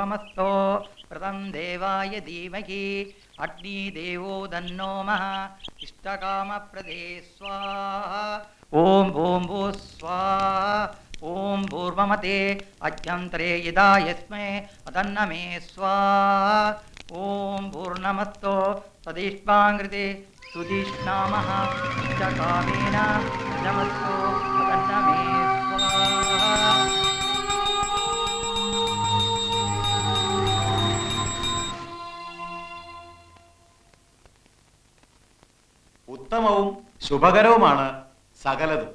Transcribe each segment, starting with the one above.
पूर्वमस्तो व्रतं देवाय धीमहि अग्निदेवो तन्नो मः इष्टकामप्रदे स्वाहा ॐ भूं भुः स्वाहा ॐ पूर्वमते अभ्यन्तरे यदा यस्मै अदन्नमे स्वाहा ॐ पूर्णमस्तो तदिष्टाङ्कृते सुधिष्णामः इष्टकामेन नमस्तो अदन्नमे स्वाहा. ഉത്തമവും ശുഭകരവുമാണ് സകലതും.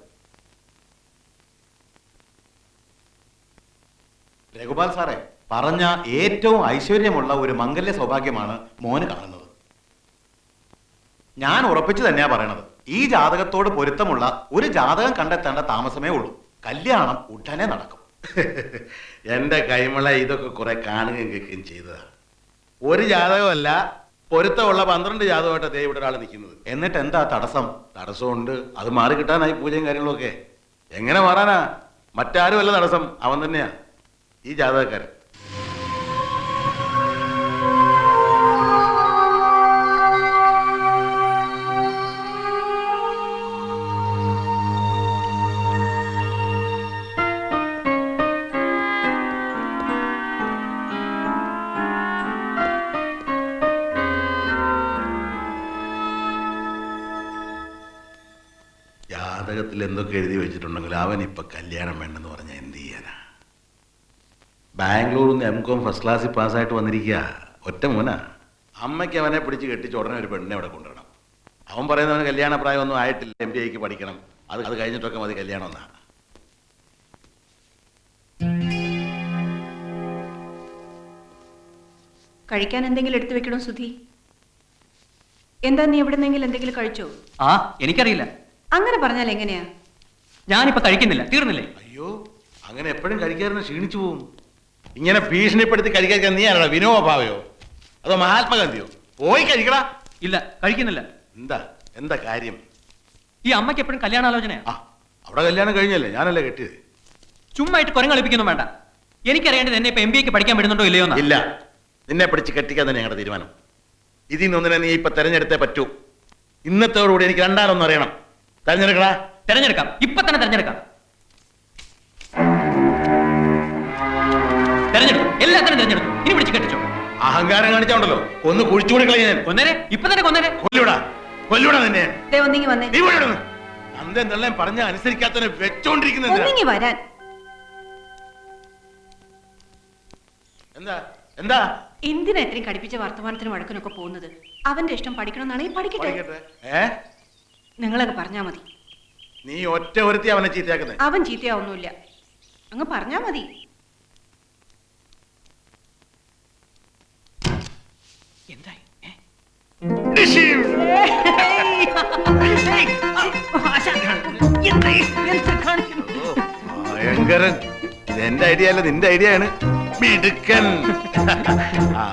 രഘുപാൽ സാറേ, പറഞ്ഞ ഏറ്റവും ഐശ്വര്യമുള്ള ഒരു മംഗല്യ സൗഭാഗ്യമാണ് മോന് കാണുന്നത്. ഞാൻ ഉറപ്പിച്ചു തന്നെയാ പറയണത്. ഈ ജാതകത്തോട് പൊരുത്തമുള്ള ഒരു ജാതകം കണ്ടെത്തേണ്ട താമസമേ ഉള്ളൂ. കല്യാണം ഉടനെ നടക്കും. എന്റെ കൈമള ഇതൊക്കെ കുറെ കാണുകയും കേൾക്കുകയും ചെയ്തതാണ്. ഒരു ജാതകമല്ല, പൊരുത്തമുള്ള 12 ജാതകമായിട്ട് ദേ ഇവിടെ ഒരാൾ നിൽക്കുന്നത്. എന്നിട്ട് എന്താ തടസ്സം? തടസ്സമുണ്ട്. അത് മാറി കിട്ടാനായി പൂജയും കാര്യങ്ങളൊക്കെ. എങ്ങനെ മാറാനാ? മറ്റാരുമല്ല തടസ്സം, അവൻ തന്നെയാ, ഈ ജാതകക്കാരൻ. ജാതകത്തിൽ എന്തൊക്കെ എഴുതി വെച്ചിട്ടുണ്ടെങ്കിൽ അവൻ ഇപ്പൊ കല്യാണം വേണ്ടെന്ന് പറഞ്ഞാൽ എന്ത് ചെയ്യാനാ? ബാംഗ്ലൂരിൽ നിന്ന് M.Com ഫസ്റ്റ് ക്ലാസ്സിൽ പാസ്സായിട്ട് വന്നിരിക്കുക. ഒറ്റ മോനാ. അമ്മയ്ക്ക് അവനെ പിടിച്ച് കെട്ടിച്ച് ഉടനെ ഒരു പെണ്ണിനെ അവിടെ കൊണ്ടുവരണം. അവൻ പറയുന്നവന് കല്യാണ പ്രായമൊന്നും ആയിട്ടില്ല, MBA പഠിക്കണം, അത് കഴിഞ്ഞിട്ടൊക്കെ മതി കല്യാണം എന്നാ. കഴിക്കാൻ എന്തെങ്കിലും എടുത്തു വെക്കണോ സുധി? എന്താ, നീ എവിടെന്നെങ്കിലും എന്തെങ്കിലും കഴിച്ചോ? ആ, എനിക്കറിയില്ല. അങ്ങനെ പറഞ്ഞാൽ എങ്ങനെയാ? ഞാനിപ്പോ കഴിക്കുന്നില്ല, തീർന്നില്ലേ? അയ്യോ, അങ്ങനെ എപ്പോഴും കഴിക്കാറിന് ക്ഷീണിച്ചു പോവും. ഇങ്ങനെ ഭീഷണിപ്പെടുത്തി കഴിക്കാൻ നീ ആരാ? വിനോബ ഭാവയോ അതോ മഹാത്മാഗാന്ധിയോ? പോയി കഴിക്കടാ. ഇല്ല, കഴിക്കുന്നില്ല. എന്താ എന്താ കാര്യം? ഈ അമ്മയ്ക്ക് എപ്പോഴും കല്യാണാലോചനയാ. ആ, അവിടെ കല്യാണം കഴിഞ്ഞല്ലേ, ഞാനല്ലേ കെട്ടിയത്. ചുമ്മായിട്ട് കുരങ്ങളിപ്പിക്കൊന്നും വേണ്ട. എനിക്കറിയേണ്ടത് എന്നെ ഇപ്പൊ MBA പഠിക്കാൻ വിടുന്നുണ്ടോ ഇല്ലയോ? ഇല്ല, നിന്നെ പിടിച്ച് കെട്ടിക്കാൻ തന്നെ ഞങ്ങളുടെ തീരുമാനം. ഇതിൽ നിന്നൊന്നിനെ നീ ഇപ്പൊ തെരഞ്ഞെടുത്തേ പറ്റൂ. ഇന്നത്തോടുകൂടി എനിക്ക് രണ്ടാലൊന്നും അറിയണം. തെരഞ്ഞെടുക്കടാ. തെരഞ്ഞെടുക്കാം, ഇപ്പൊ തന്നെ തെരഞ്ഞെടുക്കാം. തെരഞ്ഞെടുക്കും, എല്ലാത്തിനും തെരഞ്ഞെടുക്കും. ഇനി പിടിച്ച് കെട്ടിച്ചോ. അഹങ്കാരം കാണിച്ചോണ്ടല്ലോ ഒന്ന് കുഴിച്ചുകൂടി കളയാൻ. കൊന്നേരെ, ഇപ്പൊ തന്നെ കൊന്നേരെ. കൊല്ലൂടാ, കൊല്ലൂടാ നിന്നെ. വന്നേ. അന്തെന്നെല്ലാം പറഞ്ഞ അനുസരിക്കാത്തവനെ വെച്ചോണ്ടിരിക്കുന്നത് വരാൻ. എന്താ എന്താ എന്തിനാ ഇത്രയും കടിപ്പിച്ച വർത്തമാനത്തിനും വഴക്കിനൊക്കെ പോകുന്നത്? അവന്റെ ഇഷ്ടം പഠിക്കണമെന്നാണെങ്കിൽ പഠിക്കട്ടെ. നിങ്ങളങ്ങ് പറഞ്ഞാ മതി. നീ ഒറ്റ ഒരുത്തി അവനെ ചീത്തയാക്കുന്നത്. അവൻ ചീത്തയാവൊന്നുമില്ല, അങ്ങ് പറഞ്ഞാ മതി. എന്തായി? ഭയങ്കരൻ. ഇതെന്റെ ഐഡിയ അല്ല, നിന്റെ ഐഡിയ ആണ്. മിടുക്കൻ. ആ,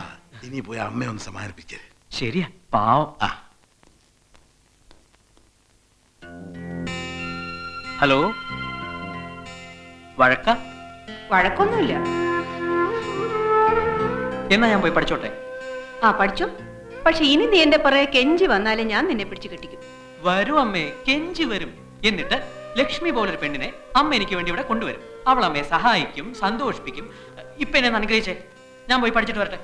ഇനി പോയി അമ്മയെ ഒന്ന് സമാധാനിപ്പിക്കേ. ശരിയാ, പാവം. ആ, ഹലോ, വഴക്ക? വഴക്കൊന്നുമില്ല. എന്നാ ഞാൻ പോയി പഠിച്ചോട്ടെ? ആ, പഠിച്ചോ. പക്ഷെ ഇനി നീ എന്റെ പുറകെ കെഞ്ചി വന്നാലേ ഞാൻ നിന്നെ പിടിച്ചു കെട്ടിക്കും. വരും അമ്മേ, കെഞ്ചി വരും. എന്നിട്ട് ലക്ഷ്മി പോലൊരു പെണ്ണിനെ അമ്മ എനിക്ക് വേണ്ടി ഇവിടെ കൊണ്ടുവരും. അവൾ അമ്മയെ സഹായിക്കും, സന്തോഷിപ്പിക്കും. ഇപ്പൊ എന്നെ അനുഗ്രഹിച്ചേ, ഞാൻ പോയി പഠിച്ചിട്ട് വരട്ടെ.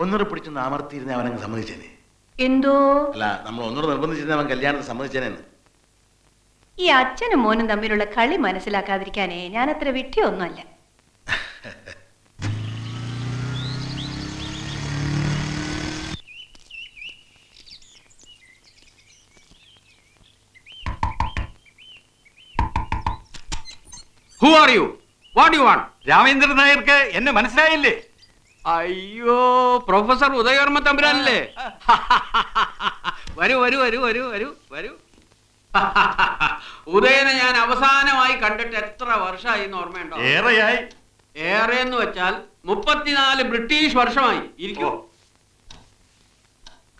ഒന്നുകൂടെ പിടിച്ചൊന്ന് അമർത്തിയിരുന്ന അവനങ്ങ് സമ്മതിച്ചേനെ. എന്തോ അല്ല, നമ്മൾ ഒന്നുകൂടെ നിർബന്ധിച്ചിരുന്ന അവൻ കല്യാണത്തിന് സമ്മതിച്ചേനെന്ന്. ഈ അച്ഛനും മോനും തമ്മിലുള്ള കളി മനസ്സിലാക്കാതിരിക്കാനേ ഞാൻ അത്ര വിട്ടിയൊന്നുമല്ല. Who are you? What do you want? Ramendran നായർക്ക് എന്നെ മനസ്സിലായില്ലേ? അയ്യോ, പ്രൊഫസർ ഉദയവർമ്മ തമ്പുരാനല്ലേ? വരൂ വരൂ വരൂ വരൂ വരൂ വരൂ. ഉദയനെ ഞാൻ അവസാനമായി കണ്ടിട്ട് എത്ര വർഷമായി എന്ന് ഓർമ്മയുണ്ടോ? ഏറെയായി. ഏറെ എന്ന് വെച്ചാൽ 34 ബ്രിട്ടീഷ് വർഷമായി. ഇരിക്കൂ.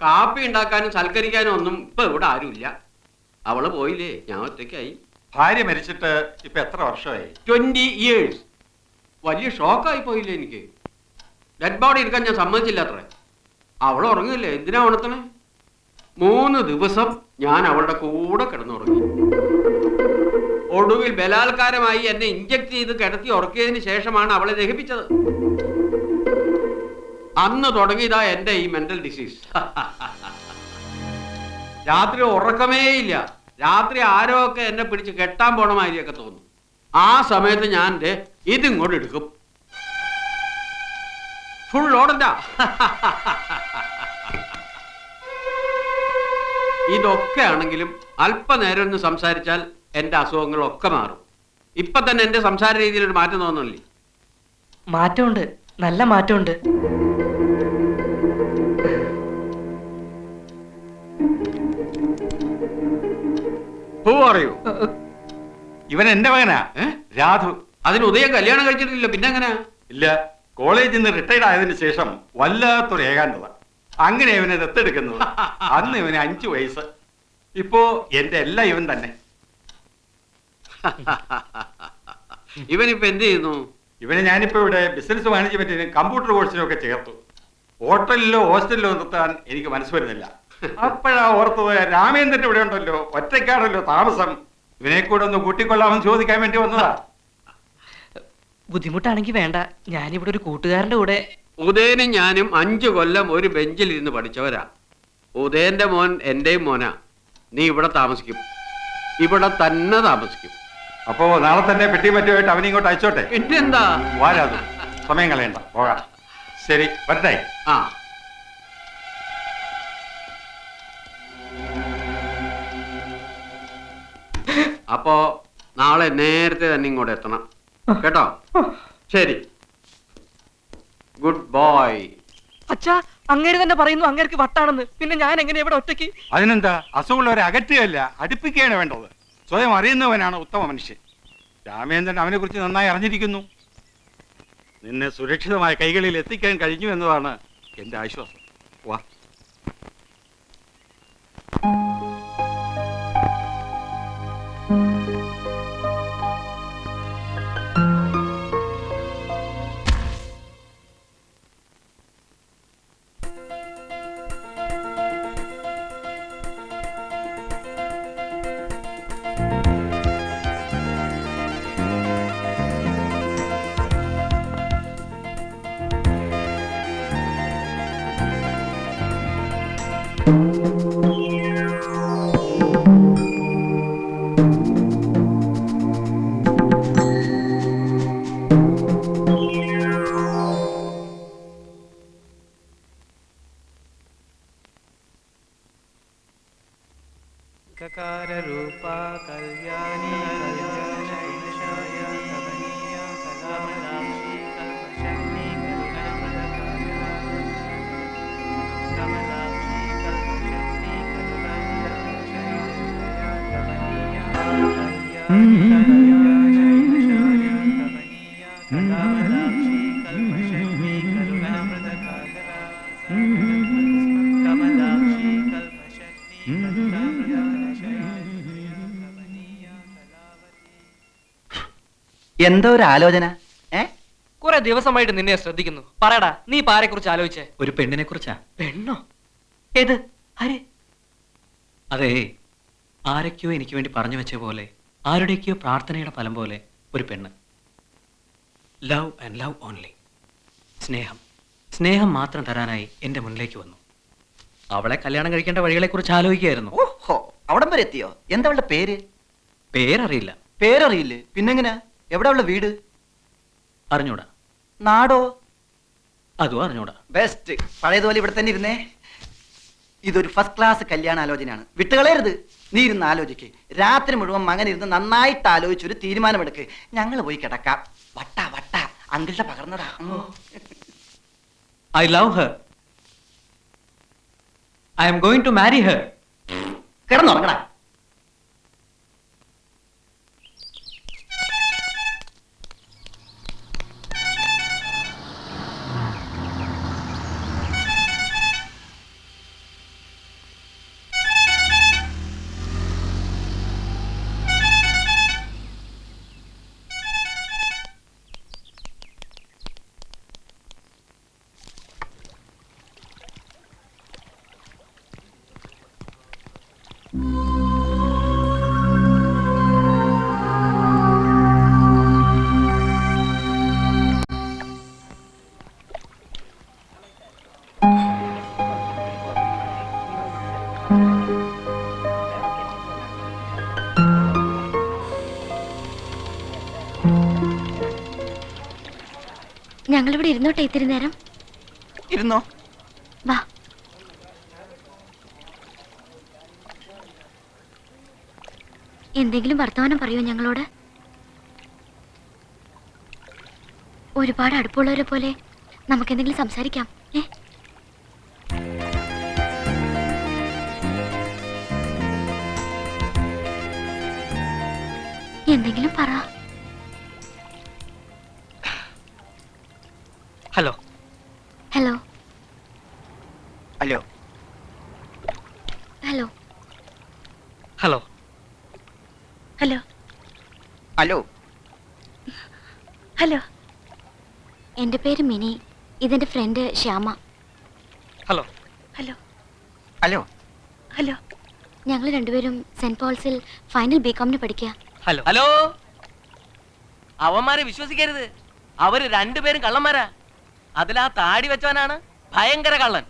കാപ്പി ഉണ്ടാക്കാനും സൽക്കരിക്കാനും ഒന്നും ഇപ്പൊ ഇവിടെ ആരുമില്ല. അവള് പോയില്ലേ, ഞാൻ ഒറ്റയ്ക്കായി. ഭാര്യ മരിച്ചിട്ട് ഇപ്പൊ എത്ര വർഷമായി? 20 years. വലിയ ഷോക്കായി പോയില്ലേ എനിക്ക്. ഡെഡ് ബോഡി എടുക്കാൻ ഞാൻ സമ്മതിച്ചില്ല അത്രേ. അവൾ ഉറങ്ങില്ലേ, എന്തിനാ ഉണർത്തണേ? 3 ദിവസം ഞാൻ അവളുടെ കൂടെ കിടന്നുറങ്ങി. ഒടുവിൽ ബലാത്കാരമായി എന്നെ ഇഞ്ചക്ട് ചെയ്ത് കിടത്തി ഉറക്കിയതിന് ശേഷമാണ് അവളെ ദഹിപ്പിച്ചത്. അന്ന് തുടങ്ങിയതാ എന്റെ ഈ മെന്റൽ ഡിസീസ്. രാത്രി ഉറക്കമേ ഇല്ല. രാത്രി ആരോ ഒക്കെ എന്നെ പിടിച്ച് കെട്ടാൻ പോണ മാതിരിയൊക്കെ തോന്നും. ആ സമയത്ത് ഞാൻ ഇതിങ്ങോട്ട് എടുക്കും. ഫുൾ ഓടണ്ട. ഇതൊക്കെ ആണെങ്കിലും അല്പനേരം ഒന്ന് സംസാരിച്ചാൽ എന്റെ അസുഖങ്ങളൊക്കെ മാറും. ഇപ്പൊ തന്നെ എന്റെ സംസാര രീതിയിൽ ഒരു മാറ്റം തോന്നുന്നില്ലേ? മാറ്റമുണ്ട്, നല്ല മാറ്റമുണ്ട്. Who are you? ഇവൻ എന്റെ മകനാ, രാധു. അതിന് ഉദയം കല്യാണം കഴിച്ചിട്ടില്ല, പിന്നെ എങ്ങനെ? ഇല്ല, കോളേജിൽ നിന്ന് റിട്ടയർഡ് ആയതിനു ശേഷം വല്ലാത്തൊരു ഏകാന്തത. അങ്ങനെ ഇവനെ ദത്തെടുക്കുന്നത്. അന്ന് ഇവന് 5 വയസ്സ്. ഇപ്പോ എന്റെ എല്ലാം ഇവൻ തന്നെ. ഇവനിപ്പോ എന്ത് ചെയ്യുന്നു? ഇവനെ ഞാനിപ്പോ ഇവിടെ ബിസിനസ് മാനേജ്മെന്റിന് കമ്പ്യൂട്ടർ കോഴ്സിനും ഒക്കെ ചേർത്തു. ഹോട്ടലിലോ ഹോസ്റ്റലിലോ നിർത്താൻ എനിക്ക് മനസ്സ് വരുന്നില്ല. അപ്പോഴാ ഓർത്തത്, രാമേന്ദ്രൻ ഇവിടെ ഉണ്ടല്ലോ, ഒറ്റയ്ക്കാണല്ലോ താമസം, ഇവനെ കൂടെ ഒന്ന് കൂട്ടിക്കൊള്ളാമെന്ന് ചോദിക്കാൻ വേണ്ടി വന്നതാ. ബുദ്ധിമുട്ടാണെങ്കിൽ വേണ്ട, ഞാനിവിടെ ഒരു കൂട്ടുകാരന്റെ കൂടെ. ഉദയനും ഞാനും 5 കൊല്ലം ഒരു ബെഞ്ചിൽ ഇരുന്ന് പഠിച്ചവരാ. ഉദയന്റെ മോൻ എന്റെയും മോനാ. നീ ഇവിടെ താമസിക്കും, ഇവിടെ തന്നെ താമസിക്കും. അപ്പോ നാളെ തന്നെ പെട്ടി മറ്റുമായിട്ട് അവനെ ഇങ്ങോട്ട് അയച്ചോട്ടെ. പിന്നെന്താ? വാരാതു, സമയം കളയണ്ട, പോകാം. ശരി, വരട്ടെ. ആ, അപ്പോ നാളെ നേരത്തെ തന്നെ ഇങ്ങോട്ട് എത്തണം കേട്ടോ. ശരി, ഗുഡ് ബോയ്. അച്ഛാ, അങ്ങേര് തന്നെ പറയുന്നു അങ്ങേർക്ക് വട്ടാണെന്ന്. പിന്നെ ഞാൻ എങ്ങനെ ഇവിടെ ഒറ്റയ്ക്ക്? അതിനെന്താ, അസുഖമുള്ളവരെ അകറ്റുകയല്ല, അടുപ്പിക്കുകയാണ് വേണ്ടത്. സ്വയം അറിയുന്നവനാണ് ഉത്തമ മനുഷ്യൻ. രാമേന്ദ്രൻ അവനെ കുറിച്ച് നന്നായി അറിഞ്ഞിരിക്കുന്നു. നിന്നെ സുരക്ഷിതമായ കൈകളിൽ എത്തിക്കാൻ കഴിഞ്ഞു എന്നതാണ് എന്റെ ആശ്വാസം. വാ. रूपा कल्याणी कल्याणशाय कमनीया कलामलाक्षी कल्पशक्ति कमलाक्षी कल्पशक्ति कमनीया कमलाक्षी कल्पशक्ति कमलाक्षी എന്തോ ഒരു ആലോചന? കുറെ ദിവസമായിട്ട് നിന്നെ ശ്രദ്ധിക്കുന്നു. പറയടാ, നീ പാരെ കുറിച്ച് ആലോചിച്ചേ? ഒരു പെണ്ണിനെ കുറിച്ചാ. പെണ്ണോ? ഏത്? ആര്? അതെ, ആരൊക്കെയോ എനിക്ക് വേണ്ടി പറഞ്ഞു വെച്ച പോലെ, ആരുടെയൊക്കെയോ പ്രാർത്ഥനയുടെ ഫലം പോലെ ഒരു പെണ്ണ്. Love and love only. സ്നേഹം, സ്നേഹം മാത്രം തരാനായി എൻ്റെ മുന്നിലേക്ക് വന്നു. അവളെ കല്യാണം കഴിക്കേണ്ട വഴികളെ കുറിച്ച് ആലോചിക്കുകയായിരുന്നു. ഓഹോ, അവിടം വരെ എത്തിയോ? എന്താ അവളുടെ പേര്? പേരറിയില്ല. പേരറിയില്ലേ? പിന്നെങ്ങനാ? എവിടെ അവളുടെ വീട്? അറിഞ്ഞൂടാ. നാടോ? അതും അറിഞ്ഞൂടാ. ബെസ്റ്റ്. പഴയതുപോലെ ഇവിടെ തന്നെ ഇരുന്നേ. ഇതൊരു ഫസ്റ്റ് ക്ലാസ് കല്യാണ ആലോചനയാണ്. വിട്ടുകളയരുത്. നീ ഇരുന്ന് ആലോചിക്ക്. രാത്രി മുഴുവൻ മകൻ ഇരുന്ന് നന്നായിട്ട് ആലോചിച്ചൊരു തീരുമാനമെടുക്ക്. ഞങ്ങൾ പോയി കിടക്കാം. വട്ട വട്ട അങ്കിളുടെ പകർന്നതാ. I love her. I am going to marry her. കിടന്നുറങ്ങടാ. ഞങ്ങളിവിടെ ഇരുന്നോട്ടെ ഇത്തിരി നേരം. ഇരുന്നോ. വാ. എന്തെങ്കിലും വർത്തമാനം പറയോ ഞങ്ങളോട്? ഒരുപാട് അടുപ്പമുള്ളവരെ പോലെ നമുക്കെന്തെങ്കിലും സംസാരിക്കാം. എന്തെങ്കിലും പറ. Hello hello hello. Hello hello hello hello. Hello. എൻ്റെ പേര് മിനി. ഇതെൻ്റെ friend Shyama. Hello hello hello. Hello. ഞങ്ങൾ രണ്ടുപേരും സെന്റ് പോൾസിൽ ഫൈനൽ ബികോമിന് പഠിക്കുക. Hello hello. അവന്മാരെ വിശ്വസിക്കരുത്. അവര് രണ്ടുപേരും കള്ളന്മാരാ. അതിലാ താടി വെച്ചവനാണ് ഭയങ്കര കള്ളൻ.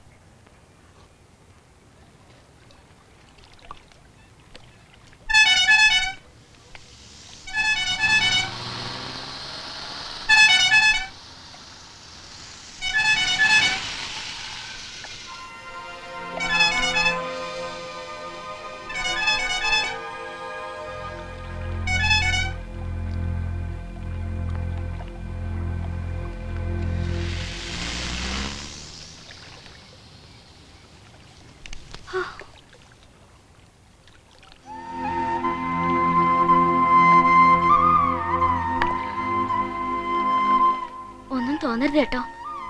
ഒന്നും തോന്നരുത് കേട്ടോ.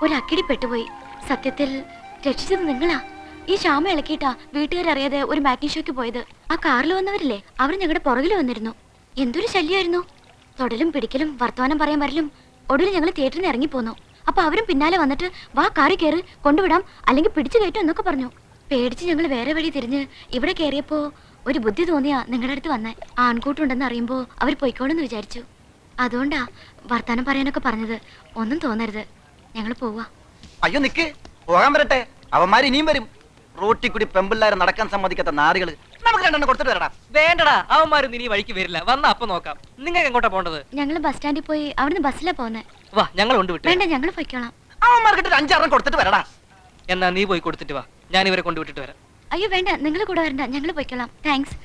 ഒരു അക്കിടി പെട്ടുപോയി. സത്യത്തിൽ രക്ഷിച്ചത് നിങ്ങളാ. ഈ ശ്യാമ ഇളക്കിയിട്ടാ വീട്ടുകാരറിയാതെ ഒരു മാറ്റിനി ഷോയ്ക്ക് പോയത്. ആ കാറിൽ വന്നവരില്ലേ, അവർ ഞങ്ങളുടെ പുറകിൽ വന്നിരുന്നു. എന്തൊരു ശല്യമായിരുന്നു. തൊടലും പിടിക്കലും വർത്തമാനം പറയാൻ വരലും. ഒടുവിൽ ഞങ്ങൾ തിയേറ്ററിൽ നിന്ന് ഇറങ്ങിപ്പോന്നു. അപ്പൊ അവരും പിന്നാലെ വന്നിട്ട് വാ കാറി കയറി കൊണ്ടുവിടാം, അല്ലെങ്കിൽ പിടിച്ചു കയറ്റും എന്നൊക്കെ പറഞ്ഞു. പേടിച്ച് ഞങ്ങൾ വേറെ വഴി തിരിഞ്ഞ് ഇവിടെ കയറിയപ്പോ ഒരു ബുദ്ധി തോന്നിയാ നിങ്ങളുടെ അടുത്ത് വന്നേ. ആൺകൂട്ടുണ്ടെന്ന് അറിയുമ്പോ അവർ പൊയ്ക്കോളെന്ന് വിചാരിച്ചു. അതുകൊണ്ടാ വർത്താനം പറയാനൊക്കെ പറഞ്ഞത്. ഒന്നും തോന്നരുത്, ഞങ്ങൾ പോവാ. അയ്യോ നിക്ക്, പോകാൻ വരട്ടെ. അവന്മാർ ഇനിയും വരും. റോട്ടി കൂടി പെമ്പിള്ളാരെ നടക്കാൻ സമ്മതിക്കാത്ത നാടുകള്. നമുക്ക് രണ്ടെണ്ണം കൊടുത്തിട്ട് വരടാ. വേണ്ടടാ, അവന്മാരൊന്നും ഇനി വഴിക്ക് വരില്ല. വന്ന അപ്പൊ നോക്കാം. നിങ്ങൾക്ക് എങ്ങോട്ടാ പോണ്ടത്? ഞങ്ങൾ ബസ് സ്റ്റാൻഡിൽ പോയി അവിടുന്ന് ബസ്സിലാ പോന്നെ. വാ, ഞങ്ങൾ കൊണ്ടുവിട്ടു. വേണ്ട, ഞങ്ങൾ പൊയ്ക്കോളാം. അവന്മാർക്കിട്ട് 5-6 കൊടുത്തിട്ട് വരടാ. എന്നാ നീ പോയി കൊടുത്തിട്ട് വാ, ഞാൻ ഇവരെ കൊണ്ടുവിട്ടിട്ട് വരാം. അയ്യോ വേണ്ട, നിങ്ങൾ കൂടെ വരണ്ട, ഞങ്ങൾ പൊയ്ക്കോളാം. താങ്ക്സ്.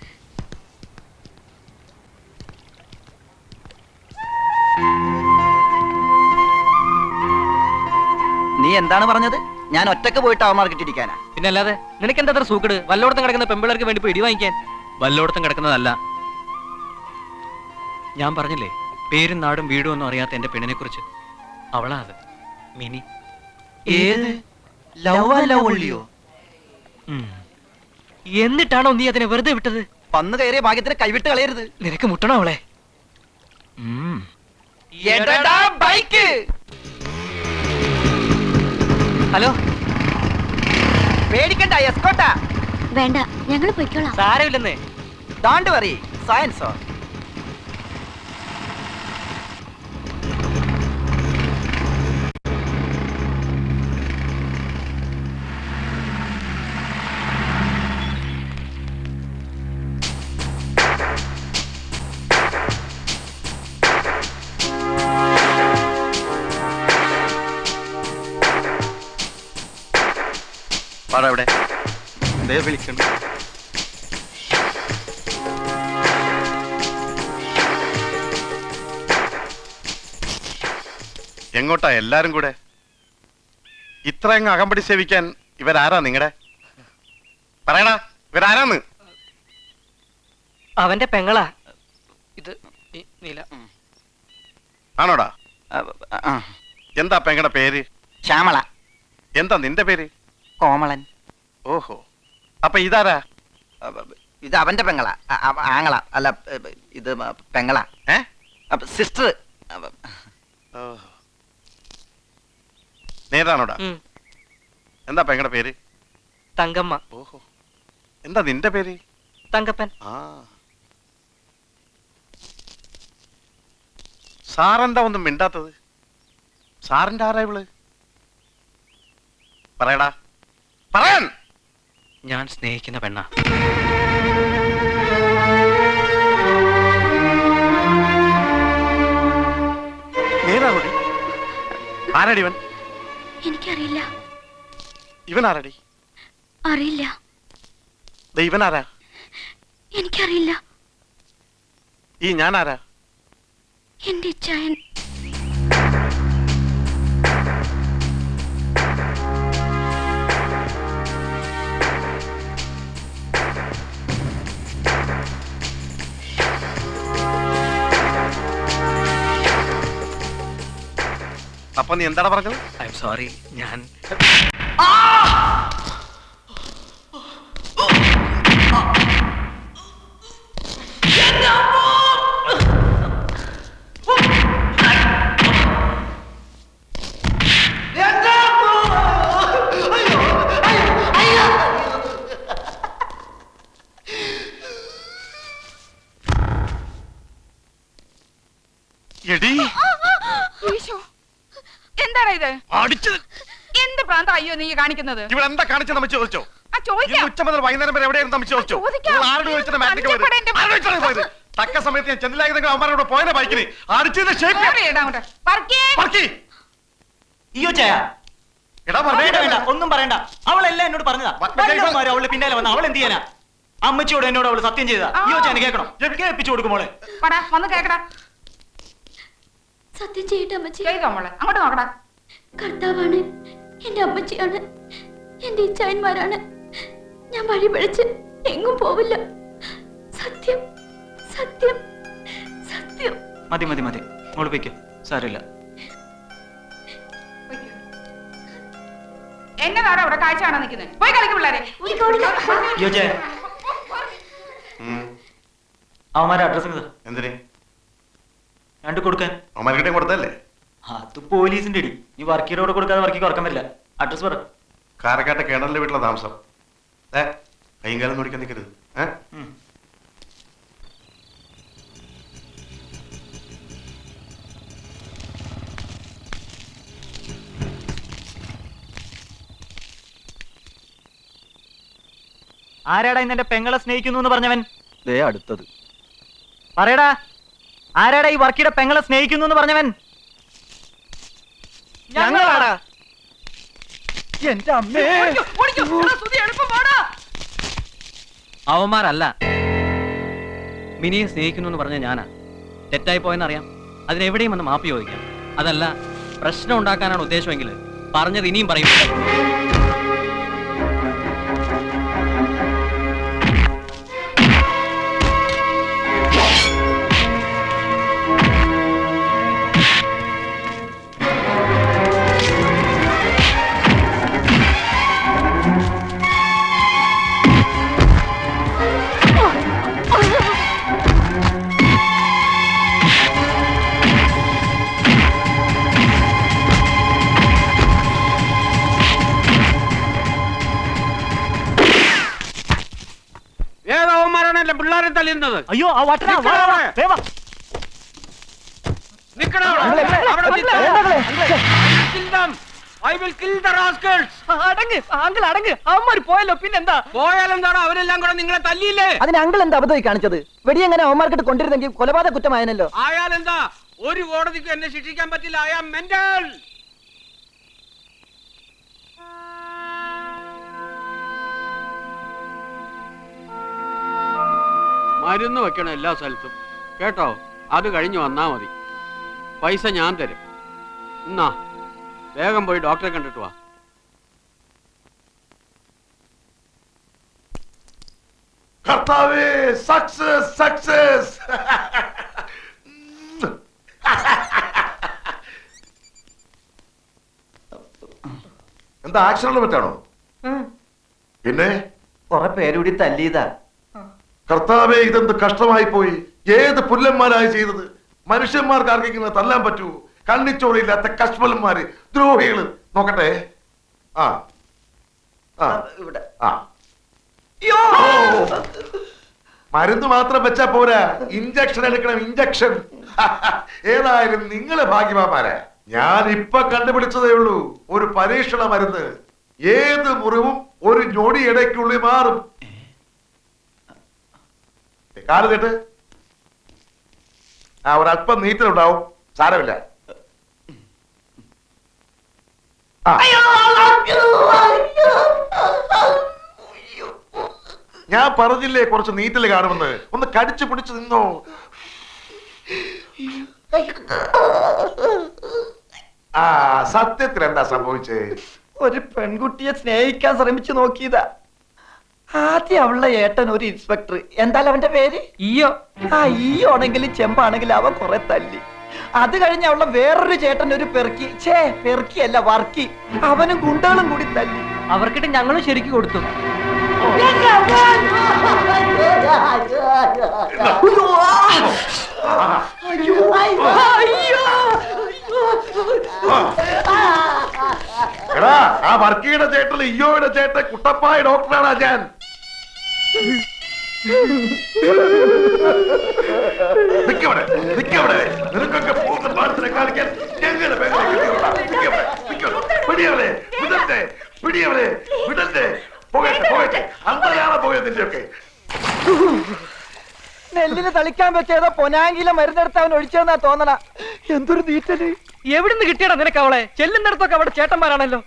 നീ എന്താണ് പറഞ്ഞത്? ഞാൻ ഒറ്റക്ക് പോയിട്ട് അവന്മാർക്ക് ഇട്ടിരിക്കാനാ? പിന്നെ അല്ലാതെ നിനക്ക് എന്താ സൂക്കട്? വല്ലോടത്തും കിടക്കുന്ന പെമ്പിള്ളേർക്ക് വേണ്ടി പോയി ഇടി വാങ്ങിക്കാൻ. വല്ലോടത്തും കിടക്കുന്നതല്ല. ഞാൻ പറഞ്ഞില്ലേ, പേരും നാടും വീടും ഒന്നും അറിയാത്ത എന്റെ പെണ്ണിനെ കുറിച്ച്. അവളാ അത്, മിനി. ഏത് ലവ്വോ? എന്നിട്ടാണോ നീ അതിനെ വെറുതെ വിട്ടത്? വന്നു കയറിയ ഭാഗ്യത്തിന് കൈവിട്ട് കളയരുത്. നിനക്ക് മുട്ടണോ അവളെ? ബൈക്ക്. ഹലോ, പേടിക്കണ്ട, എസ്കോട്ടാ. വേണ്ട, ഞങ്ങൾ പൊയ്ക്കോളാം. സാരമില്ലെന്നേ. Don't worry, സയൻസോ. എവിടെ വിളിക്കണം? എങ്ങോട്ടാ എല്ലാരും കൂടെ? ഇത്രയങ്ങ് അകമ്പടി സേവിക്കാൻ ഇവരാരാ നിങ്ങടെ? പറയടാ, ഇവരാരാന്ന്? അവന്റെ പെങ്ങളാ ഇത്. നീല ആണോടാ? എന്താ പെങ്ങടെ പേര്? ശ്യാമള. എന്താ നിന്റെ പേര്? കോമളൻ. ഓഹോ, അപ്പൊ ഇതാരാ? ഇത് അവന്റെ പെങ്ങളാ. ആങ്ങള അല്ല, ഇത് പെങ്ങളാ. സിസ്റ്റർ. നേരാണോടാ? എന്താ പെങ്ങടെ പേര്? തങ്കമ്മ. ഓഹോ, എന്താ നിന്റെ പേര്? തങ്കപ്പൻ. സാറെന്താ ഒന്നും മിണ്ടാത്തത്? സാറിന്റെ ആരാ ഇവള്? പറയടാ, പറയാൻ. ഞാൻ സ്നേഹിക്കുന്ന പെണ്ണ. ആരാടി ഇവൻ? എനിക്കറിയില്ല. ഇവൻ ആരാടി? അറിയില്ല. ഇവൻ ആരാ? എനിക്കറിയില്ല. ഈ ഞാൻ ആരാ? എന്റെ ഇച്ഛായൻ. അപ്പൊ നീ എന്താടാ പറഞ്ഞത്? I am sorry. ഞാൻ എന്താണ് ഇത്? അടിച്ചത് എന്ത് പ്രാന്ത അയ്യോ നീ കാണിക്കുന്നത്? ഇവിടെ എന്താ കാണിച്ചത് നമ്മ ചോദിച്ചോ? ഉച്ച മുതൽ വൈകുന്നേരം വരെ എവിടെയായിരുന്നു നമ്മ ചോദിച്ചോ? ആരോട് ചോദിച്ചിട്ട് മാറ്റിക്ക് പോയത്? തക്ക സമയത്ത് ഞാൻ ചെന്നിലായിരുന്നെങ്കിൽ അവന്മാരോട് പോയനെ ബൈക്കിന് അടിച്ചത് ഒന്നും പറയണ്ട. അവളെല്ലാം എന്നോട് പറഞ്ഞതാ. അവളുടെ പിന്നാലെ വന്ന അവൾ എന്ത് ചെയ്യാനാ? അമ്മച്ചിയോട് എന്നോട് അവള് സത്യം ചെയ്താ. കേൾക്കണം, കേൾപ്പിച്ചു കൊടുക്കുമോളെ. വന്ന് കേക്കടാ. സത്യം ചെയ്യട്ടെ അമ്മച്ചി. അങ്ങോട്ട് നോക്കടാ. കർത്താവാണ്, എന്റെ അമ്മച്ചിയാണ്, എന്റെ ഇച്ഛായന്മാരാണ്. ഞാൻ വഴി പിഴച്ച് എങ്ങും പോവില്ല. സത്യം, സത്യം, സത്യം. മതി മതി മതി, ഒളിപ്പിക്കും, സാരമില്ല. എന്നതാടാ ഇവിടെ കാഴ്ച കാണാൻ നിൽക്കുന്നത്? പോയി കളിക്കും പിള്ളേരെ. അവന്മാരെ അഡ്രസ് എന്തിനെ? രണ്ടു കൊടുക്കാൻ. അവന്മാർക്കിട്ടേ കൊടുത്തല്ലേ? അത് പോലീസിന്റെ ഇടി. നീ വർക്കിയോട് കൊടുക്കാതെ വർക്കിക്ക് ഉറക്കം വരില്ല. അഡ്രസ് പറ. കാരക്കാട്ടെ കേണലിന്റെ വീട്ടിലെ താമസം. കൈയും കാലം നോടിക്കാൻ നിൽക്കരുത്. ആരാടാ ഇന്ന് എന്റെ പെങ്ങളെ സ്നേഹിക്കുന്നു എന്ന് പറഞ്ഞവൻ? ദേ അടുത്തത് പറയടാ. ആരാടാ ഈ വർക്കിയുടെ പെങ്ങളെ സ്നേഹിക്കുന്നു എന്ന് പറഞ്ഞവൻ? ഞങ്ങളാടാ. എന്റെ അമ്മേ, അവന്മാരല്ല, മിനിയെ സ്നേഹിക്കുന്നു എന്ന് പറഞ്ഞ ഞാനാ. തെറ്റായി പോയെന്നറിയാം. അതിനെവിടെയും വന്ന് മാപ്പി ചോദിക്കാം. അതല്ല പ്രശ്നം ഉണ്ടാക്കാനാണ് ഉദ്ദേശമെങ്കിൽ പറഞ്ഞത് ഇനിയും പറയും. പിള്ളേരെ തല്ലുന്നത്. അയ്യോ, അവന്മാര് പോയല്ലോ, പിന്നെന്താ? പോയാലെന്താണോ? അവരെല്ലാം കൂടെ നിങ്ങളെ തല്ലിയില്ലേ? അതിന് അങ്കിൾ എന്താ അബദ്ധമായി കാണിച്ചത്? വെടിയെങ്ങനെ അവന്മാർക്കിട്ട് കൊണ്ടിരുന്നെങ്കിൽ കൊലപാതക കുറ്റമായനല്ലോ. ആയാലെന്താ? ഒരു കോടതിക്ക് എന്നെ ശിക്ഷിക്കാൻ പറ്റില്ല. I am mental. മരുന്ന് വെക്കണം എല്ലാ സ്ഥലത്തും, കേട്ടോ? അത് കഴിഞ്ഞ് വന്നാ മതി. പൈസ ഞാൻ തരും. എന്നാ വേഗം പോയി ഡോക്ടറെ കണ്ടിട്ട് വാ. കർത്താവേ, സക്സസ് സക്സസ്. എന്താ ആക്സിഡന്റ് പറ്റാണോ? പിന്നെ കുറെ പേരുകൂടി തല്ലിയതാ. കർത്താവേ, ഇതെന്ത് കഷ്ടമായി പോയി. ഏത് പുല്ലന്മാരായി ചെയ്തത്? മനുഷ്യന്മാർക്ക് ആർക്കെങ്കിലും തല്ലാൻ പറ്റൂ? കണ്ണിച്ചോറിയില്ലാത്ത കശ്മലന്മാര്, ദ്രോഹികള്. നോക്കട്ടെ. ആ ആ ഇവിടെ ആ മരുന്ന് മാത്രം വെച്ചാ പോരാ, ഇഞ്ചക്ഷൻ എടുക്കണം, ഇഞ്ചക്ഷൻ. ഏതായാലും നിങ്ങള് ഭാഗ്യവാന്മാരാ. ഞാൻ ഇപ്പൊ കണ്ടുപിടിച്ചതേ ഉള്ളൂ ഒരു പരീക്ഷണ മരുന്ന്. ഏത് മുറിവും ഒരു ഞൊടി ഇടയ്ക്കുള്ളിൽ മാറും. കാല് കേട്ട് ഒരല്പം നീറ്റലുണ്ടാവും, സാരമില്ല. ഞാൻ പറഞ്ഞില്ലേ കുറച്ച് നീറ്റല് കാണുമെന്ന്. ഒന്ന് കടിച്ചു പിടിച്ചു നിന്നോ. സത്യത്തിൽ എന്താ സംഭവിച്ചേ? ഒരു പെൺകുട്ടിയെ സ്നേഹിക്കാൻ ശ്രമിച്ചു നോക്കിയതാ. ആദ്യം അവളുടെ ഏട്ടൻ ഒരു ഇൻസ്പെക്ടർ, എന്തായാലും അവന്റെ പേര് ഈയോ. ഈയോ ആണെങ്കിലും ചെമ്പാണെങ്കിലും അവൻ കുറെ തല്ലി. അത് കഴിഞ്ഞ് അവളുടെ വേറൊരു ചേട്ടൻ ഒരു പെറുക്കിയല്ല വർക്കി, അവനും ഗുണ്ടകളും കൂടി തല്ലി. അവർക്കിട്ട് ഞങ്ങളും ശരിക്കും കൊടുത്തു. എടാ, ആ വർക്കിയുടെ ചേട്ടൻ ഇയ്യോയുടെ ചേട്ടൻ കുട്ടപ്പായ ഡോക്ടറാണ് ഞാൻ. നിക്കവിടെ നിനക്കൊക്കെ പൂർണ്ണ പാടത്തിനെ കാണിക്കാൻ ഞങ്ങളുടെ വിടണ്ടേ പോകട്ടെ അന്തരാളെ പോയതിന്റെ ഒക്കെ. നെല്ലിന് തളിക്കാൻ വെച്ചേതോ പൊനാങ്കിലെ മരുന്നെടുത്ത് അവൻ ഒഴിച്ചെന്നാ തോന്നണ. എന്തൊരു തീറ്റല്. എവിടുന്ന് കിട്ടിയടാ നിനക്ക് അവളെ? ചെല്ലുന്നിടത്തൊക്കെ അവിടെ ചേട്ടന്മാരാണല്ലോ.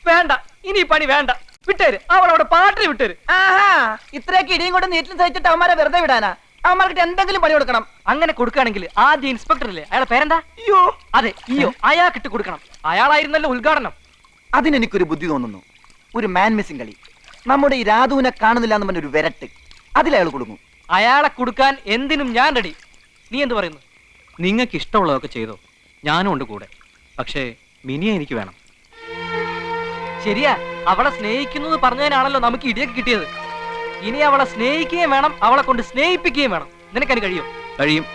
വേണ്ട, ഇനി പണി വേണ്ട, വിട്ടേര്. അവളവിടെ പാട്ടിന് വിട്ടേര്. ആഹാ, ഇത്രയൊക്കെ ഇടിയും കൊണ്ട് നീറ്റിൽ സഹിച്ചിട്ട് അവന്മാരെ വെറുതെ വിടാനാ? അവന്മാർക്ക് എന്തെങ്കിലും പണി കൊടുക്കണം. അങ്ങനെ കൊടുക്കുകയാണെങ്കിൽ ആദ്യം ഇൻസ്പെക്ടറില്ലേ, അയാളെ പേരെന്താ? അയ്യോ, അതെ ഇയോ, അയാൾക്കിട്ട് കൊടുക്കണം. അയാളായിരുന്നല്ലോ ഉദ്ഘാടനം. അതിനെനിക്കൊരു ബുദ്ധി തോന്നുന്നു. ഒരു മാൻ മിസ്സിംഗ് കളി. നമ്മുടെ ഈ രാധുവിനെ കാണുന്നില്ല എന്ന് പറഞ്ഞൊരു വിരട്ട്, അതിലയാൾ കൊടുക്കും. അയാളെ കൊടുക്കാൻ എന്തിനും ഞാൻ റെഡി. നീ എന്ത് പറയുന്നു? നിങ്ങൾക്ക് ഇഷ്ടമുള്ളതൊക്കെ ചെയ്തോ, ഞാനും ഉണ്ട് കൂടെ. പക്ഷേ മിനിയെ എനിക്ക് വേണം. ശരിയാ, അവളെ സ്നേഹിക്കുന്നത് പറഞ്ഞതിനാണല്ലോ നമുക്ക് ഇടിയൊക്കെ കിട്ടിയത്. ഇനി അവളെ സ്നേഹിക്കുകയും വേണം, അവളെ കൊണ്ട് സ്നേഹിപ്പിക്കുകയും വേണം. നിനക്കതിന് കഴിയും? കഴിയും.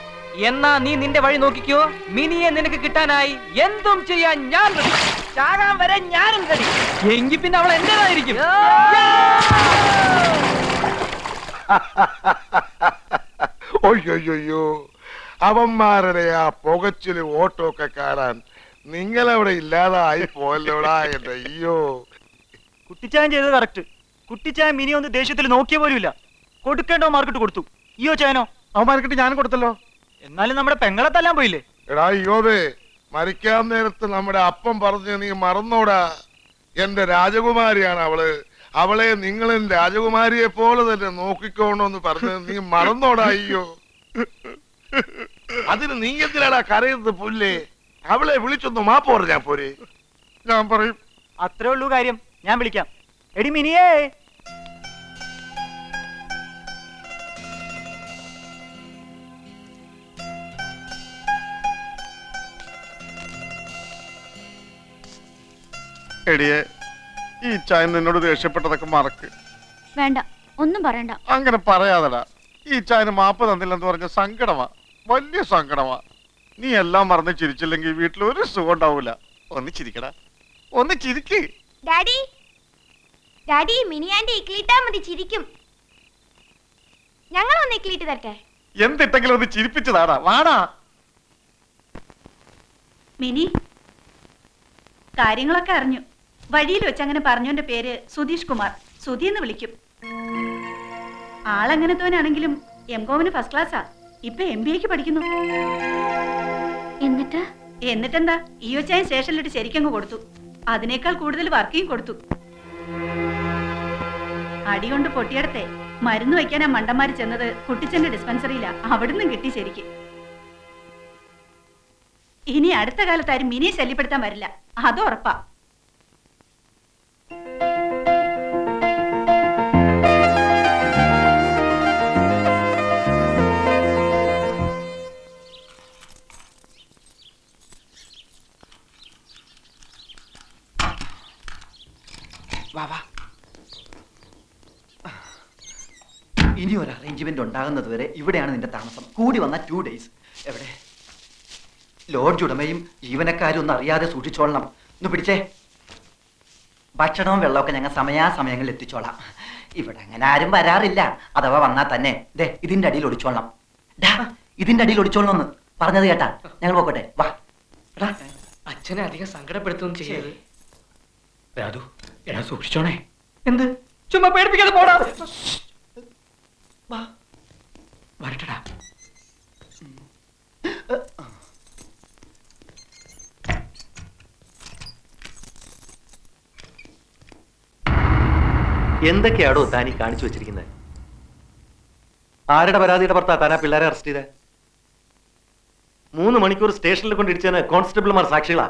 എന്നാ നീ നിന്റെ വഴി നോക്കിക്കോ. മിനിയെ നിനക്ക് കിട്ടാനായി എന്തും ചെയ്യാൻ ഞാൻ റെഡി. ചാകാൻ വരെ ഞാനും റെഡി. എങ്കിൽ പിന്നെ അവൾ എന്റേതായിരിക്കും. ഒയ്യോ, അവന്മാരുടെ ആ പുകച്ചില് ഓട്ടമൊക്കെ കാണാൻ നിങ്ങളവിടെ ഇല്ലാതായി പോയല്ലോടാ എന്റെ. അയ്യോ, കുട്ടിച്ചായൻ ചെയ്തത് കറക്റ്റ്. കുട്ടിച്ചായൻ മിനി ഒന്ന് ദേഷ്യത്തിൽ നോക്കിയ പോലുമില്ല. കൊടുക്കേണ്ടോ മാർക്കിട്ട് കൊടുത്തു. അയ്യോ ചായനോ? അവന്മാർക്കിട്ട് ഞാൻ കൊടുത്തല്ലോ. എന്നാലും നമ്മുടെ പെങ്ങളെ തല്ലാൻ പോയില്ലേ? എടാ അയ്യോതെ, മരിക്കാൻ നേരത്ത് നമ്മുടെ അപ്പം പറഞ്ഞ് നീ മറന്നോടാ. എന്റെ രാജകുമാരിയാണ് അവള്. അവളെ നിങ്ങളും രാജകുമാരിയെ പോലെ തന്നെ നോക്കിക്കോണോന്ന് പറഞ്ഞ് നീ മറന്നോടാ. അയ്യോ, അതിന് നീ എന്തിനാടാ കരയുന്നത് പുല്ലേ? അവളെ വിളിച്ചൊന്ന് മാപ്പ് പറഞ്ഞാ പോരെ? ഞാൻ പറയും. അത്രേ ഉള്ളൂ കാര്യം. ഞാൻ വിളിക്കാം. എടി മിനിയേ. എടിയെ, ഈ ചായ നിന്നോട് ദേഷ്യപ്പെട്ടതൊക്കെ മറക്ക്. വേണ്ട, ഒന്നും പറയണ്ട. അങ്ങനെ പറയാതടാ. ഈ ചായന് മാപ്പ് തന്നില്ലെന്ന് പറഞ്ഞ സങ്കടമാ, വലിയ സങ്കടമാ. നീ എല്ലാം മറന്ന് ചിരിച്ചില്ലെങ്കിൽ വീട്ടിൽ ഒരു സുഖം ഉണ്ടാവൂല. ഒന്ന് ചിരിക്കടാ, ഒന്ന് ചിരിക്ക്. ഡാഡി, ഡാഡി, മിനിയാന്റെ ഇക്ലിട്ടാ മതി, ചിരിക്കും. ഞങ്ങൾ ഒന്ന് ഇക്ലിട്ട് തരട്ടെ? എന്തിട്ടെങ്കിലും ഒന്ന് ചിരിപ്പിച്ചതാടാ. വാടാ മിനി. കാര്യങ്ങളൊക്കെ അറിഞ്ഞു. വഴിയിൽ വെച്ച് അങ്ങനെ പറഞ്ഞോന്റെ പേര് സുധീഷ് കുമാർ. സുധി എന്ന് വിളിക്കും. ആളെങ്ങനത്തോനാണെങ്കിലും എംകോമിന് ഫസ്റ്റ് ക്ലാസ്സാ. ഇപ്പൊ MBAക്ക് പഠിക്കുന്നു. എന്നിട്ടെന്താ, ഈയൊച്ചായൻ സ്റ്റേഷനിലിട്ട് ശരിക്കങ്ങ് കൊടുത്തു. അതിനേക്കാൾ കൂടുതൽ വർക്കിയും കൊടുത്തു. അടികൊണ്ട് പൊട്ടിയടത്തെ മരുന്ന് വയ്ക്കാനാ മണ്ടന്മാര് ചെന്നത് കുട്ടിച്ചന്റെ ഡിസ്പെൻസറിയിലാ. അവിടുന്ന് കിട്ടി ശരിക്ക്. ഇനി അടുത്ത കാലത്ത് ആരും മിനിയെ ശല്യപ്പെടുത്താൻ വരില്ല, അത് ഉറപ്പാ. ഇനി ഒരു അറേഞ്ച്മെന്റ് ഉണ്ടാകുന്നത് വരെ ഇവിടെയാണ് നിന്റെ താമസം. കൂടി വന്ന 2 days. എവിടെ? ലോഡ്ജ് ഉടമയും ജീവനക്കാരും ഒന്നും അറിയാതെ സൂക്ഷിച്ചോളണം. ഒന്ന് പിടിച്ചേ. ഭക്ഷണവും വെള്ളമൊക്കെ ഞങ്ങൾ സമയാസമയങ്ങളിൽ എത്തിച്ചോളാം. ഇവിടെ അങ്ങനെ ആരും വരാറില്ല. അഥവാ വന്നാൽ തന്നെ ദേ ഇതിന്റെ അടിയിൽ ഒളിച്ചോളണം. ഡാ ഇതിന്റെ അടിയിൽ ഒളിച്ചോളണമെന്ന് പറഞ്ഞത് കേട്ടാ. ഞങ്ങൾ പോക്കട്ടെ, വാ. എടാ അച്ഛനെ അധികം സങ്കടപ്പെടുത്തുകയും ചെയ്യരുത്. രാധു എടാ സൂക്ഷിച്ചോണേ. എന്ത് ചുമ്മാ പേടിപ്പിക്കാതെ പോടാ. വരട്ടടാ. എന്തൊക്കെയാണോ താൻ ഈ കാണിച്ചു വെച്ചിരിക്കുന്നത്? ആരുടെ പരാതിയുടെ പുറത്താ താൻ ആ പിള്ളേരെ അറസ്റ്റ് ചെയ്തേ? 3 മണിക്കൂർ സ്റ്റേഷനിൽ കൊണ്ടിടിച്ചതിന് കോൺസ്റ്റബിൾമാർ സാക്ഷികളാ.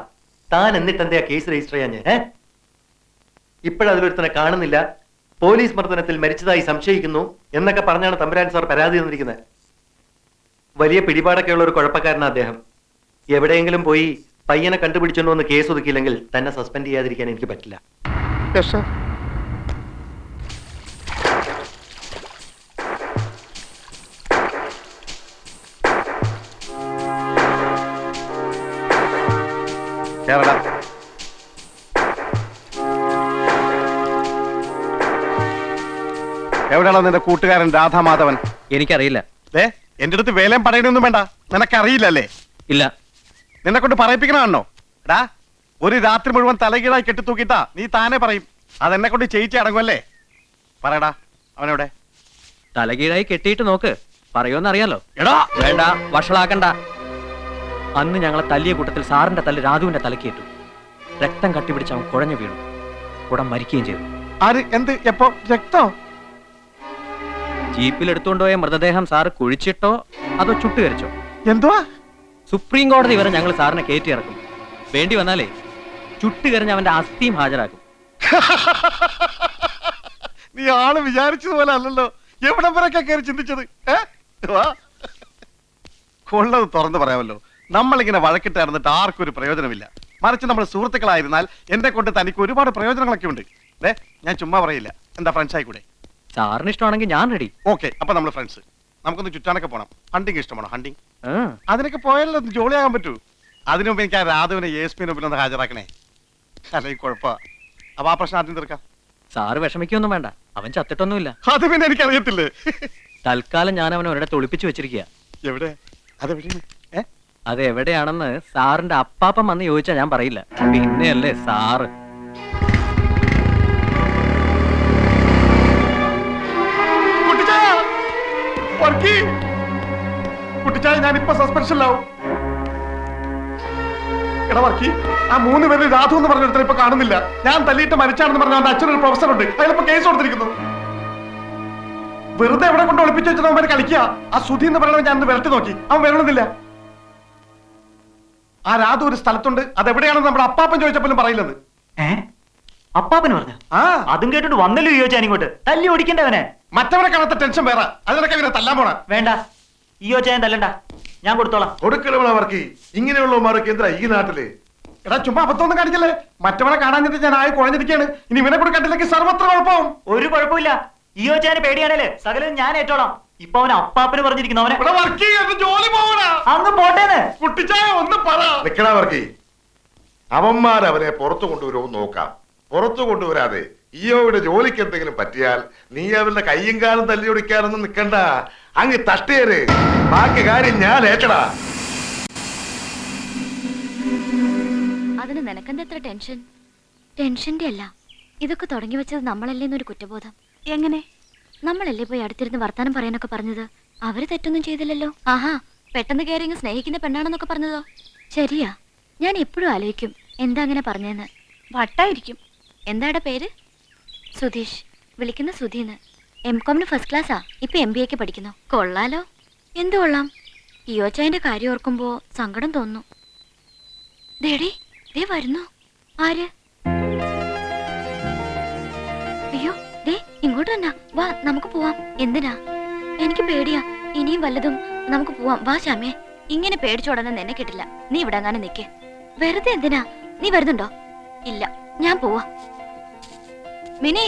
താൻ എന്നിട്ട് എന്താ കേസ് രജിസ്റ്റർ ചെയ്യാൻ? ഇപ്പോഴതിലൊരുത്തനെ കാണുന്നില്ല, പോലീസ് മർദ്ദനത്തിൽ മരിച്ചതായി സംശയിക്കുന്നു എന്നൊക്കെ പറഞ്ഞാണ് തമ്പുരാൻ സാർ പരാതി തന്നിരിക്കുന്നത്. വലിയ പിടിപാടൊക്കെയുള്ള ഒരു കുഴപ്പക്കാരനാ അദ്ദേഹം. എവിടെയെങ്കിലും പോയി പയ്യനെ കണ്ടുപിടിച്ചോണ്ടോ എന്ന് കേസ് ഒതുക്കിയില്ലെങ്കിൽ തന്നെ സസ്പെൻഡ് ചെയ്യാതിരിക്കാൻ എനിക്ക് പറ്റില്ല. എവിടെയാണോ നിന്റെ കൂട്ടുകാരൻ രാധാമാധവൻ? എനിക്കറിയില്ല. എന്റെ അടുത്ത് വേലയും പറയണൊന്നും വേണ്ട, നിനക്കറിയില്ലല്ലേ? ഇല്ല. നിന്നെ കൊണ്ട് പറയിപ്പിക്കണോ? എടാ ഒരു രാത്രി മുഴുവൻ തലകീഴായി കെട്ടിത്തൂക്കിട്ടാ നീ താനെ പറയും. അതെന്നെ കൊണ്ട് ചെയ്യിച്ച് അടങ്ങുമല്ലേ? പറയടാ അവനെവിടെ? തലകീഴായി കെട്ടിയിട്ട് നോക്ക്, പറയുമെന്നറിയാലോ. എടാ വേണ്ട, വഷളാക്കണ്ട. അന്ന് ഞങ്ങളെ തല്ലിയ കൂട്ടത്തിൽ സാറിന്റെ തല്ല് രാധുവിന്റെ തലക്കേറ്റു. രക്തം കട്ടിപിടിച്ച് അവൻ കുഴഞ്ഞു വീണു. ഉടൻ മരിക്കുകയും ചെയ്തു. ആര്? എന്ത്? എപ്പോ? രക്തോ? ജീപ്പിൽ എടുത്തുകൊണ്ടുപോയ മൃതദേഹം സാറ് കുഴിച്ചിട്ടോ അതോ ചുട്ടുകരിച്ചോ? എന്തുവാ? സുപ്രീം കോടതി വരെ ഞങ്ങൾ സാറിനെ കയറ്റി ഇറക്കും. വേണ്ടി വന്നാലേ ചുട്ടുകരിഞ്ഞ് അവന്റെ അസ്ഥിയും ഹാജരാക്കും. നീ ആള് വിചാരിച്ചതുപോലെ അല്ലല്ലോ. എവിടം വരെയൊക്കെ കയറി ചിന്തിച്ചത്? കൊള്ളത് തുറന്നു പറയാമല്ലോ. നമ്മളിങ്ങനെ വഴക്കിട്ട് നടന്നിട്ട് ആർക്കും ഒരു പ്രയോജനമില്ല. മറിച്ച് നമ്മൾ സുഹൃത്തുക്കളായിരുന്നാൽ എന്നെ കൊണ്ട് തനിക്ക് ഒരുപാട് പ്രയോജനങ്ങളൊക്കെ ഉണ്ട്. ഞാൻ ചുമ്മാ പറയില്ല. എന്താ ഫ്രണ്ട്സ് ആയിക്കൂടെ? സാറിന് ഇഷ്ടമാണെങ്കിൽ ഞാൻ റെഡി. ഓക്കെ, അപ്പൊ നമ്മൾ ഫ്രണ്ട്സ്. നമുക്കൊന്ന് ചുറ്റാനൊക്കെ പോണം. ഹണ്ടിങ് ഇഷ്ടമാണോ? ഹണ്ടിങ് അതിനൊക്കെ പോയാലോ ജോളിയാകാൻ പറ്റൂ. അതിനു മുമ്പ് എനിക്ക് ആ രാധുവിനെ ESP മുമ്പിൽ ഒന്ന് ഹാജരാക്കണേ. അല്ലെങ്കിൽ കുഴപ്പ. അപ്പൊ ആ പ്രശ്നം ആദ്യം തീർക്കാം. സാറ് വിഷമിക്കൊന്നും വേണ്ട, അവൻ ചത്തിട്ടൊന്നുമില്ല. അത് പിന്നെ എനിക്കറിയത്തില്ലേ. തൽക്കാലം ഞാൻ അവനെ ഒരിടത്ത് ഒളിപ്പിച്ചു വെച്ചിരിക്കുക. എവിടെ? അതെവിടെയാണ്? അത് എവിടെയാണെന്ന് സാറിന്റെ അപ്പാപ്പൻ വന്ന് ചോദിച്ചാ ഞാൻ പറയില്ല. പിന്നെയല്ലേ സാറ്. കുട്ടിച്ചായ ഞാനിപ്പോ സസ്പെൻഷനിലാവും. എടാ വർക്കി, ആ 3 പേരിൽ രാധു എന്ന് പറഞ്ഞ ഇപ്പൊ കാണുന്നില്ല. ഞാൻ തല്ലിയിട്ട് മരിച്ചാണെന്ന് പറഞ്ഞ അവന്റെ അച്ഛനൊരു പ്രൊഫസറുണ്ട്, അയാളിപ്പോ കേസ് കൊടുത്തിരിക്കുന്നു. വെറുതെ എവിടെ കൊണ്ട് ഒളിപ്പിച്ചു വെച്ചത് അവന്മാര് കളിക്കുക. ആ സുധി എന്ന് പറയുന്നത് ഞാൻ വിരട്ടി നോക്കി, അവൻ വരണമെന്നില്ല. ആ രാധു ഒരു സ്ഥലത്തുണ്ട്, അതെവിടെയാണെന്ന് നമ്മുടെ അപ്പാപ്പൻ ചോദിച്ചപ്പോലും പറയില്ലെന്ന്. അപ്പാപ്പന് പറഞ്ഞ അതും കേട്ടിട്ട് വന്നല്ലോ ചോദിച്ചാൻ ഇങ്ങോട്ട് തല്ലി ഓടിക്കണ്ടവനെ. മറ്റവരെ കാണാത്ത ടെൻഷൻ വേറെ, അതിനൊക്കെ ഇവരെ തല്ലാൻ പോണ. വേണ്ട, ചോദിച്ചാൻ തല്ലണ്ട, ഞാൻ കൊടുത്തോളാം. കൊടുക്കണവള അവർക്ക് ഇങ്ങനെയുള്ളവന്മാരൊക്കെ എന്താ ഈ നാട്ടില്? എടാ ചുമ്മാ അബദ്ധമൊന്നും കാണിക്കല്ലേ. മറ്റവനെ കാണാഞ്ഞിട്ട് ഞാൻ ആയി കുഴഞ്ഞിരിക്കുകയാണ്. ഇനി ഇവനെ കൂടെ കണ്ടില്ലെങ്കിൽ സർവത്ര കുഴപ്പമാവും. ഒരു കുഴപ്പമില്ല, ചോദിച്ചാന് പേടിയാണല്ലേ, സകലം ഞാൻ ഏറ്റോളാം. ഇപ്പൊ അവൻ അപ്പാപ്പന് പറഞ്ഞിരിക്കുന്നു. അവനെ ജോലി പോവണ അങ്ങ് പോട്ടേന്ന്. കുട്ടിച്ചായ ഒന്ന് പറ. നിക്കണവർക്ക് അവന്മാരവനെ പുറത്തു കൊണ്ടുവരുമോ നോക്കാം. പുറത്തു കൊണ്ടുവരാതെ ഈയോയുടെ ജോലിക്ക് എന്തെങ്കിലും പറ്റിയാൽ നീ അവരുടെ കയ്യും കാലും തല്ലി ഒടിക്കാനൊന്നും നിക്കണ്ട. അങ്ങ് തട്ടിയേര്, ബാക്കി കാര്യം ഞാൻ ഏറ്റടാ. അതിന് നിനക്കെന്താ ടെൻഷൻ? ടെൻഷന്റെ അല്ല, ഇതൊക്കെ തുടങ്ങി വെച്ചത് നമ്മളല്ലേന്നൊരു കുറ്റബോധം. എങ്ങനെ? നമ്മളല്ലേ പോയി അടുത്തിരുന്ന് വർത്താനം പറയാനൊക്കെ പറഞ്ഞത്? അവര് തെറ്റൊന്നും ചെയ്തില്ലല്ലോ. ആഹാ, പെട്ടെന്ന് കയറി സ്നേഹിക്കുന്ന പെണ്ണാണെന്നൊക്കെ പറഞ്ഞതോ? ശരിയാ, ഞാൻ എപ്പോഴും ആലോചിക്കും എന്താ അങ്ങനെ പറഞ്ഞെന്ന്. വട്ടായിരിക്കും. എന്താടെ പേര്? സുധീഷ്. വിളിക്കുന്ന സുധീന്ന്. MCOMന് ഫസ്റ്റ് ക്ലാസ്സാ. ഇപ്പൊ MBAക്ക് പഠിക്കുന്നു. കൊള്ളാലോ. എന്ത് കൊള്ളാം? ഇയോച്ചായന്റെ കാര്യം ഓർക്കുമ്പോ സങ്കടം തോന്നുന്നു. ദേടി, ദേ വരുന്നു. ആര്? അയ്യോ, ദേ ഇങ്ങോട്ട് തന്നെ വാ, നമുക്ക് പോവാം. എന്തിനാ? എനിക്ക് പേടിയാ. ഇനിയും വല്ലതും നമുക്ക് പോവാം. വാ ശ്യാമേ. ഇങ്ങനെ പേടിച്ചോടന്ന് എന്നെ കിട്ടില്ല. നീ ഇവിടെ അങ്ങനെ നിക്ക്. വെറുതെ എന്തിനാ? നീ വരുന്നുണ്ടോ? ഇല്ല, ഞാൻ പോവാ. മിനി,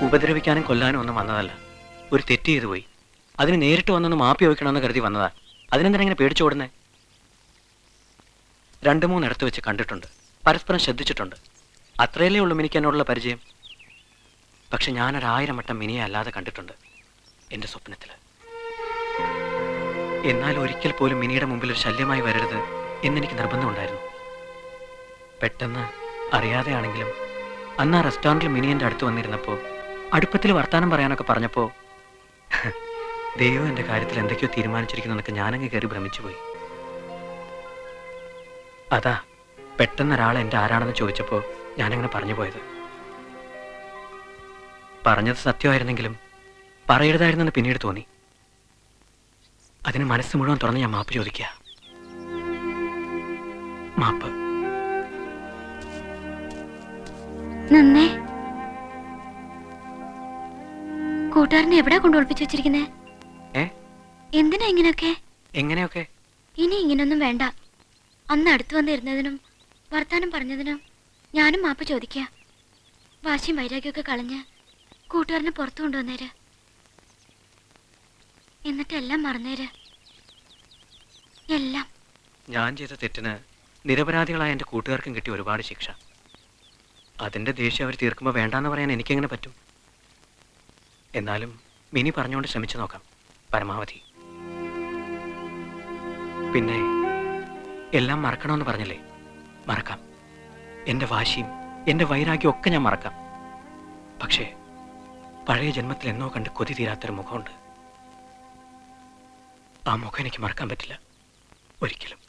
ഉപദ്രവിക്കാനും കൊല്ലാനും ഒന്നും വന്നതല്ല. ഒരു തെറ്റ് ചെയ്തു പോയി. അതിന് നേരിട്ട് വന്നൊന്ന് മാപ്പി ചോദിക്കണമെന്ന് കരുതി വന്നതാ. അതിനെന്തിനാ ഇങ്ങനെ പേടിച്ചോടുന്നേ? 2-3 ഇടത്ത് വെച്ച് കണ്ടിട്ടുണ്ട്, പരസ്പരം ശ്രദ്ധിച്ചിട്ടുണ്ട്. അത്രയല്ലേ ഉള്ളൂ മിനിക്ക് എന്നോടുള്ള പരിചയം. പക്ഷെ ഞാനൊരു1000 വട്ടം മിനിയെ അല്ലാതെ കണ്ടിട്ടുണ്ട് എൻ്റെ സ്വപ്നത്തിൽ. എന്നാൽ ഒരിക്കൽ പോലും മിനിയുടെ മുമ്പിൽ ഒരു ശല്യമായി വരരുത് എന്നെനിക്ക് നിർബന്ധമുണ്ടായിരുന്നു. പെട്ടെന്ന് അറിയാതെയാണെങ്കിലും അന്ന് ആ റെസ്റ്റോറൻറ്റിൽ മിനി എൻ്റെ അടുത്ത് വന്നിരുന്നപ്പോൾ അടുപ്പത്തിൽ വർത്താനം പറയാനൊക്കെ പറഞ്ഞപ്പോൾ ദൈവം എൻ്റെ കാര്യത്തിൽ എന്തൊക്കെയോ തീരുമാനിച്ചിരിക്കുന്നതൊക്കെ ഞാനങ്ങ് കയറി ഭ്രമിച്ചു പോയി. അതാ പെട്ടെന്ന് ഒരാൾ എൻ്റെ ആരാണെന്ന് ചോദിച്ചപ്പോൾ ഞാനങ്ങനെ പറഞ്ഞു പോയത്. പറഞ്ഞത് സത്യമായിരുന്നെങ്കിലും പറയരുതായിരുന്നെന്ന് പിന്നീട് തോന്നി. അതിന് മനസ്സ് മുഴുവൻ തുറന്ന് ഞാൻ മാപ്പ് ചോദിക്കുക. മാപ്പ്. നന്നേ. കൂട്ടുകാരനെ എവിടെയാ കൊണ്ട് ഒളിപ്പിച്ചു വെച്ചിരിക്കുന്നേ? എന്തിനാ ഇങ്ങനെയൊക്കെ? എങ്ങനെയൊക്കെ? ഇനി ഇങ്ങനൊന്നും വേണ്ട. അന്ന് അടുത്ത് വന്നിരുന്നതിനും വർത്താനം പറഞ്ഞതിനും ഞാനും മാപ്പ് ചോദിക്കുക. വാശിയും വൈരാഗ്യമൊക്കെ കളഞ്ഞ് കൂട്ടുകാരനെ പുറത്തു കൊണ്ടുവന്നേര്. എന്നിട്ട് എല്ലാം മറന്നേര്. എല്ലാം. ഞാൻ ചെയ്ത തെറ്റിന് നിരപരാധികളായ എൻ്റെ കൂട്ടുകാർക്കും കിട്ടിയ ഒരുപാട് ശിക്ഷ. അതിൻ്റെ ദേഷ്യം അവർ തീർക്കുമ്പോൾ വേണ്ടാന്ന് പറയാൻ എനിക്കെങ്ങനെ പറ്റും? എന്നാലും മിനി പറഞ്ഞുകൊണ്ട് ശ്രമിച്ചു നോക്കാം പരമാവധി. പിന്നെ എല്ലാം മറക്കണമെന്ന് പറഞ്ഞില്ലേ, മറക്കാം. എൻ്റെ വാശിയും എൻ്റെ വൈരാഗ്യം ഒക്കെ ഞാൻ മറക്കാം. പക്ഷേ പഴയ ജന്മത്തിൽ എന്നോ കണ്ട് കൊതി തീരാത്തൊരു മുഖമുണ്ട്. ആ മുഖം എനിക്ക് മറക്കാൻ പറ്റില്ല ഒരിക്കലും.